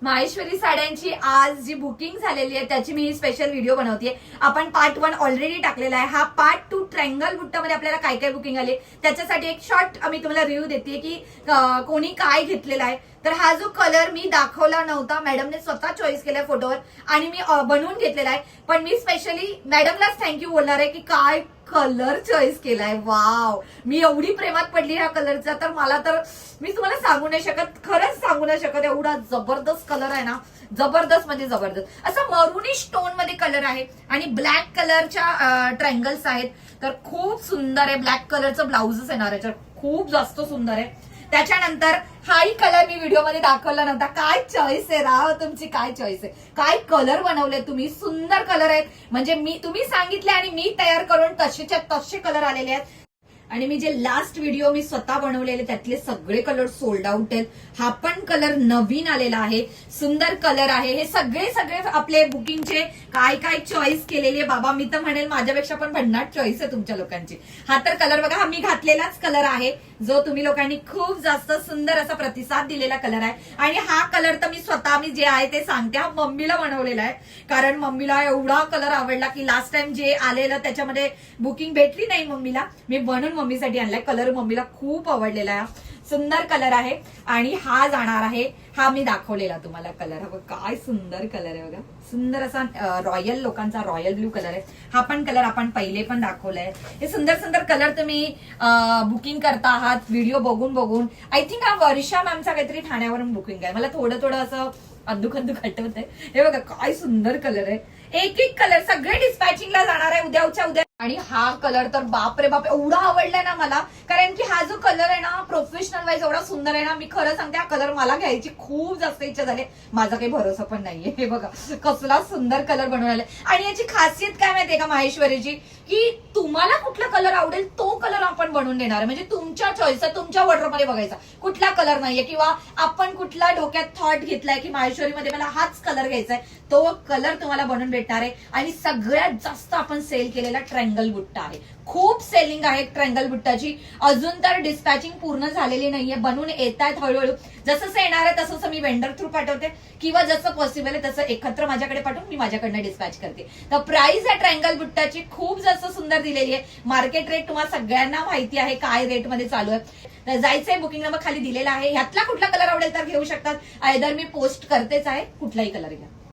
माहेश्वरी साड्यांची आज जी बुकिंग झालेली आहे त्याची मी स्पेशल व्हिडिओ बनवतेय. आपण पार्ट 1 ऑलरेडी टाकलेला आहे. हा पार्ट 2 ट्रँगल बुट्टामध्ये आपल्याला काय काय बुकिंग आली त्याच्यासाठी एक शॉर्ट मी तुम्हाला रिव्ह्यू देते की कोणी काय घेतलेला आहे. तर हा जो कलर मी दाखवला नव्हता, मॅडमने स्वतः चॉईस केलाय फोटोवर आणि मी बनवून घेतलेला आहे. पण मी स्पेशली मॅडमलाच थँक्यू बोलणार आहे की काय कलर चॉईस केलाय. वाव, मी एवढी प्रेमात पडली ह्या कलरचा, तर मला तर मी तुम्हाला सांगू नाही शकत, खरंच सांगू नाही शकत. एवढा जबरदस्त कलर आहे ना, जबरदस्त म्हणजे जबरदस्त. असा मरुनिश टोन मध्ये कलर आहे आणि ब्लॅक कलरच्या ट्रँगल्स आहेत. तर खूप सुंदर आहे. ब्लॅक कलरचं ब्लाउजेस येणार याच्यावर, खूप जास्त सुंदर आहे. त्याच्यानंतर हाही कलर मी व्हिडिओमध्ये दाखवला नव्हता. काय चॉईस आहे राव तुमची, काय चॉईस आहे, काय कलर बनवले तुम्ही. सुंदर कलर आहेत. म्हणजे तुम्ही सांगितले आणि मी तयार करून तसेच्या तसे कलर आलेले आहेत. आणि मी जे लास्ट व्हिडिओ मी स्वतः बनवलेले त्यातले सगळे कलर सोल्ड आउट आहेत. हा पण कलर नवीन आलेला आहे, सुंदर कलर आहे. हे सगळे आपले बुकिंगचे काय काय चॉईस केलेले बाबा, मी तर म्हणेल माझ्यापेक्षा पण भन्नाट चॉईस आहे तुमच्या लोकांची. हा तर कलर बघा, हा मी घातलेलाच कलर आहे, जो तुम्ही लोकांनी खूप जास्त सुंदर असा प्रतिसाद दिलेला कलर आहे. आणि हा कलर तर मी स्वतः मी जे आहे ते सांगते, हा मम्मीला बनवलेला आहे. कारण मम्मीला एवढा कलर आवडला की लास्ट टाइम जे आलेलं त्याच्यामध्ये बुकिंग भेटली नाही मम्मीला, मी बनवून मम्मीसाठी आणलाय. कलर मम्मीला खूप आवडलेला आहे, सुंदर कलर आहे. आणि हा जाणार आहे, हा मी दाखवलेला तुम्हाला कलर. हा काय सुंदर कलर आहे बघा, सुंदर असा रॉयल लोकांचा रॉयल ब्ल्यू कलर आहे. हा पण कलर आपण पहिले पण दाखवलाय. हे सुंदर सुंदर कलर तुम्ही बुकिंग करता आहात व्हिडिओ बघून. आय थिंक हा वर्षा मॅमचा काहीतरी ठाण्यावरून बुकिंग आहे. मला थोडं असं अद्दुक आठवत आहे. हे बघा काय सुंदर कलर आहे. एक कलर सगळे डिस्पॅचिंगला जाणार आहे उद्याच्या उद्या. आणि हा कलर तर बाप रे बाप एवढा आवडलाय ना मला, कारण की हा जो कलर आहे ना प्रोफेशनल वाईज एवढा सुंदर आहे ना. मी खरं सांगते, हा कलर मला घ्यायची खूप जास्त इच्छा झाली. माझा काही भरोसा पण नाहीये. हे बघा कसला सुंदर कलर बनवलेला आहे. आणि याची खासियत काय माहितीये का माहेश्वरीची, की तुम्हाला कुठला कलर आवडेल तो कलर आपण बनवून देणार आहे. म्हणजे तुमच्या चॉईस, तुमच्या वॉर्डरोबमध्ये बघायचा कुठला कलर नाहीये, किंवा आपण कुठला डोक्यात थॉट घेतलाय की माहेश्वरीमध्ये मला हाच कलर घ्यायचा आहे, तो कलर तुम्हाला बनवून भेटणार आहे. आणि सगळ्यात जास्त आपण सेल केलेला ट्रँगल बुट्टा आहे. खूप सेलिंग आहे ट्रँगल बुट्टाची. अजून तर डिस्पॅचिंग पूर्ण झालेली नाहीये, बनवून येत आहेत हळूहळू. जसं येणार आहे तसं मी वेंडर थ्रू पाठवते, किंवा जसं पॉसिबल आहे तसं एकत्र माझ्याकडे पाठवून मी माझ्याकडनं डिस्पॅच करते. तर प्राइस आहे ट्रँगल बुट्टाची खूप जास्त सुंदर दिलेली आहे. मार्केट रेट तुम्हाला सगळ्यांना माहिती आहे काय रेटमध्ये चालू आहे. तर जायचंय, बुकिंग नंबर खाली दिलेला आहे. ह्यातला कुठला कलर आवडेल तर घेऊ शकतात. आयदर मी पोस्ट करतेच आहे, कुठलाही कलर घ्या.